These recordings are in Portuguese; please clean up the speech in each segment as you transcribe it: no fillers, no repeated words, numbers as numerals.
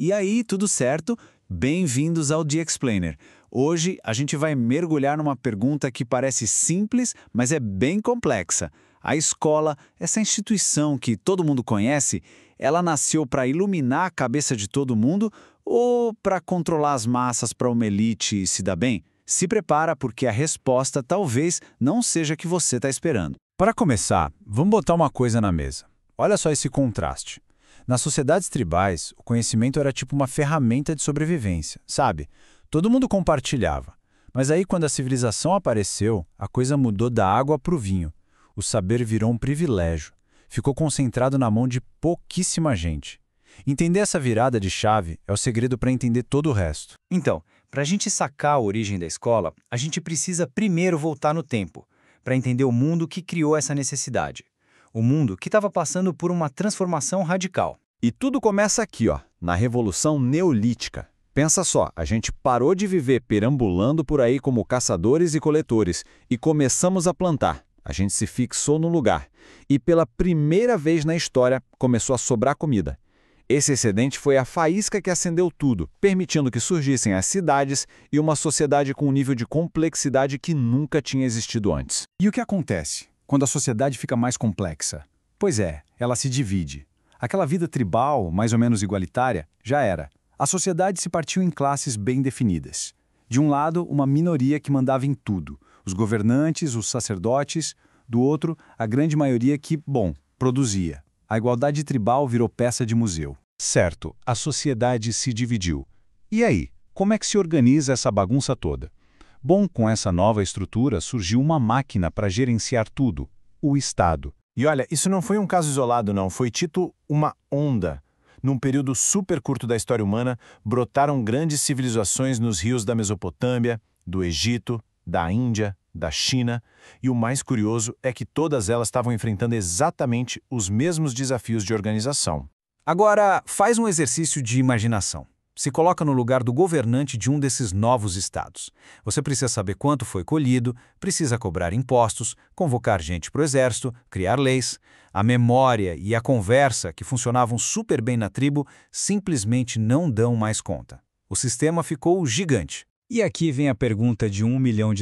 E aí, tudo certo? Bem-vindos ao The Explainer. Hoje a gente vai mergulhar numa pergunta que parece simples, mas é bem complexa. A escola, essa instituição que todo mundo conhece, ela nasceu para iluminar a cabeça de todo mundo ou para controlar as massas para uma elite se dar bem? Se prepara porque a resposta talvez não seja a que você está esperando. Para começar, vamos botar uma coisa na mesa. Olha só esse contraste. Nas sociedades tribais, o conhecimento era tipo uma ferramenta de sobrevivência, sabe? Todo mundo compartilhava. Mas aí, quando a civilização apareceu, a coisa mudou da água para o vinho. O saber virou um privilégio. Ficou concentrado na mão de pouquíssima gente. Entender essa virada de chave é o segredo para entender todo o resto. Então, para a gente sacar a origem da escola, a gente precisa primeiro voltar no tempo, para entender o mundo que criou essa necessidade. O mundo que estava passando por uma transformação radical. E tudo começa aqui, ó, na Revolução Neolítica. Pensa só, a gente parou de viver perambulando por aí como caçadores e coletores e começamos a plantar. A gente se fixou no lugar e pela primeira vez na história começou a sobrar comida. Esse excedente foi a faísca que acendeu tudo, permitindo que surgissem as cidades e uma sociedade com um nível de complexidade que nunca tinha existido antes. E o que acontece quando a sociedade fica mais complexa? Pois é, ela se divide. Aquela vida tribal, mais ou menos igualitária, já era. A sociedade se partiu em classes bem definidas. De um lado, uma minoria que mandava em tudo. Os governantes, os sacerdotes. Do outro, a grande maioria que, bom, produzia. A igualdade tribal virou peça de museu. Certo, a sociedade se dividiu. E aí, como é que se organiza essa bagunça toda? Bom, com essa nova estrutura surgiu uma máquina para gerenciar tudo, o Estado. E olha, isso não foi um caso isolado não, foi tipo uma onda. Num período super curto da história humana, brotaram grandes civilizações nos rios da Mesopotâmia, do Egito, da Índia, da China, e o mais curioso é que todas elas estavam enfrentando exatamente os mesmos desafios de organização. Agora, faz um exercício de imaginação. Se coloca no lugar do governante de um desses novos estados. Você precisa saber quanto foi colhido, precisa cobrar impostos, convocar gente para o exército, criar leis. A memória e a conversa, que funcionavam super bem na tribo, simplesmente não dão mais conta. O sistema ficou gigante. E aqui vem a pergunta de $1 milhão,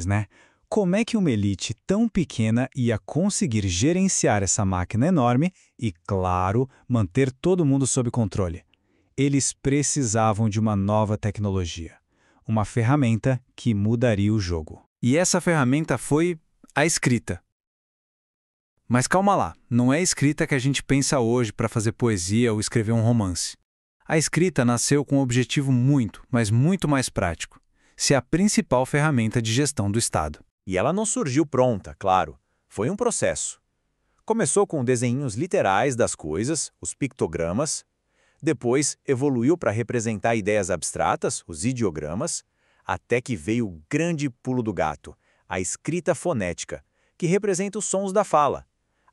né? Como é que uma elite tão pequena ia conseguir gerenciar essa máquina enorme e, claro, manter todo mundo sob controle? Eles precisavam de uma nova tecnologia, uma ferramenta que mudaria o jogo. E essa ferramenta foi a escrita. Mas calma lá, não é a escrita que a gente pensa hoje para fazer poesia ou escrever um romance. A escrita nasceu com um objetivo muito, mas muito mais prático: ser a principal ferramenta de gestão do Estado. E ela não surgiu pronta, claro. Foi um processo. Começou com desenhos literais das coisas, os pictogramas. Depois evoluiu para representar ideias abstratas, os ideogramas, até que veio o grande pulo do gato, a escrita fonética, que representa os sons da fala.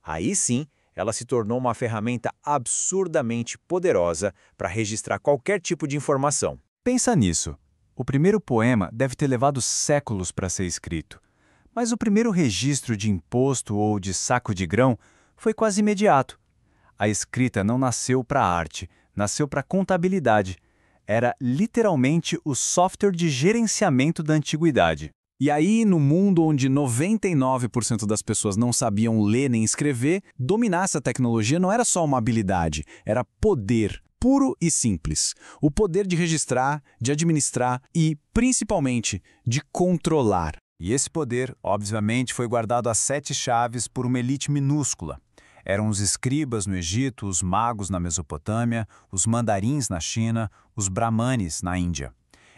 Aí sim, ela se tornou uma ferramenta absurdamente poderosa para registrar qualquer tipo de informação. Pensa nisso. O primeiro poema deve ter levado séculos para ser escrito. Mas o primeiro registro de imposto ou de saco de grão foi quase imediato. A escrita não nasceu para a arte, nasceu para a contabilidade. Era literalmente o software de gerenciamento da antiguidade. E aí, no mundo onde 99% das pessoas não sabiam ler nem escrever, dominar essa tecnologia não era só uma habilidade, era poder, puro e simples. O poder de registrar, de administrar e, principalmente, de controlar. E esse poder, obviamente, foi guardado a 7 chaves por uma elite minúscula. Eram os escribas no Egito, os magos na Mesopotâmia, os mandarins na China, os brahmanes na Índia.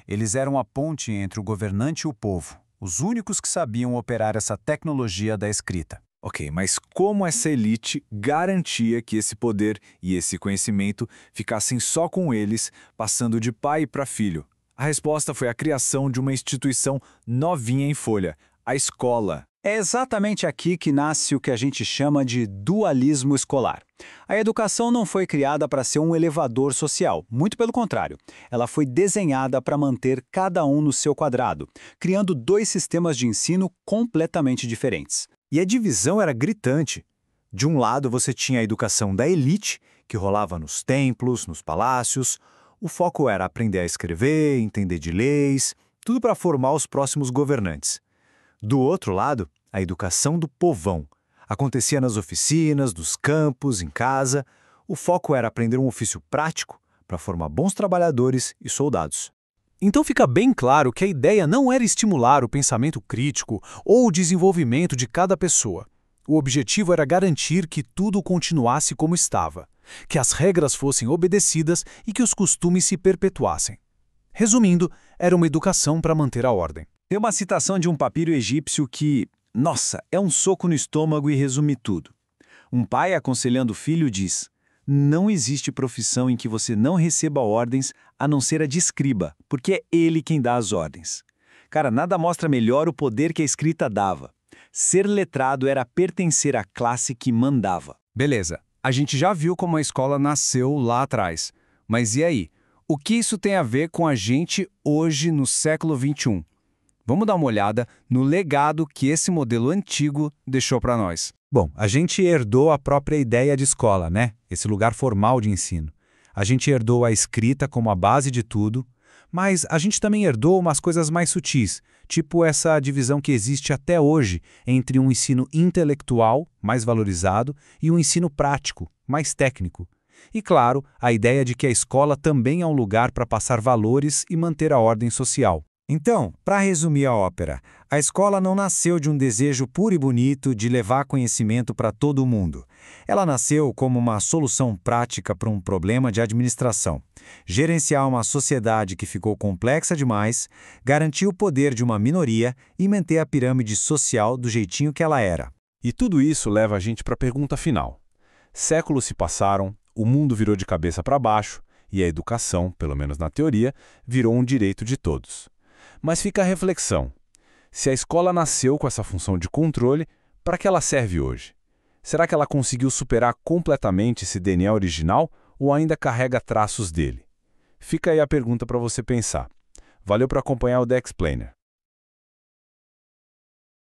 Eles eram a ponte entre o governante e o povo, os únicos que sabiam operar essa tecnologia da escrita. Ok, mas como essa elite garantia que esse poder e esse conhecimento ficassem só com eles, passando de pai para filho? A resposta foi a criação de uma instituição novinha em folha, a escola. É exatamente aqui que nasce o que a gente chama de dualismo escolar. A educação não foi criada para ser um elevador social, muito pelo contrário. Ela foi desenhada para manter cada um no seu quadrado, criando 2 sistemas de ensino completamente diferentes. E a divisão era gritante. De um lado você tinha a educação da elite, que rolava nos templos, nos palácios. O foco era aprender a escrever, entender de leis, tudo para formar os próximos governantes. Do outro lado, a educação do povão. Acontecia nas oficinas, nos campos, em casa. O foco era aprender um ofício prático para formar bons trabalhadores e soldados. Então fica bem claro que a ideia não era estimular o pensamento crítico ou o desenvolvimento de cada pessoa. O objetivo era garantir que tudo continuasse como estava, que as regras fossem obedecidas e que os costumes se perpetuassem. Resumindo, era uma educação para manter a ordem. Tem uma citação de um papiro egípcio que, nossa, é um soco no estômago e resume tudo. Um pai aconselhando o filho diz: não existe profissão em que você não receba ordens a não ser a de escriba, porque é ele quem dá as ordens. Cara, nada mostra melhor o poder que a escrita dava. Ser letrado era pertencer à classe que mandava. Beleza, a gente já viu como a escola nasceu lá atrás. Mas e aí? O que isso tem a ver com a gente hoje no século XXI? Vamos dar uma olhada no legado que esse modelo antigo deixou para nós. Bom, a gente herdou a própria ideia de escola, né? Esse lugar formal de ensino. A gente herdou a escrita como a base de tudo, mas a gente também herdou umas coisas mais sutis, tipo essa divisão que existe até hoje entre um ensino intelectual, mais valorizado, e um ensino prático, mais técnico. E, claro, a ideia de que a escola também é um lugar para passar valores e manter a ordem social. Então, para resumir a ópera, a escola não nasceu de um desejo puro e bonito de levar conhecimento para todo mundo. Ela nasceu como uma solução prática para um problema de administração. Gerenciar uma sociedade que ficou complexa demais, garantir o poder de uma minoria e manter a pirâmide social do jeitinho que ela era. E tudo isso leva a gente para a pergunta final. Séculos se passaram, o mundo virou de cabeça para baixo e a educação, pelo menos na teoria, virou um direito de todos. Mas fica a reflexão. Se a escola nasceu com essa função de controle, para que ela serve hoje? Será que ela conseguiu superar completamente esse DNA original ou ainda carrega traços dele? Fica aí a pergunta para você pensar. Valeu por acompanhar o The Explainer.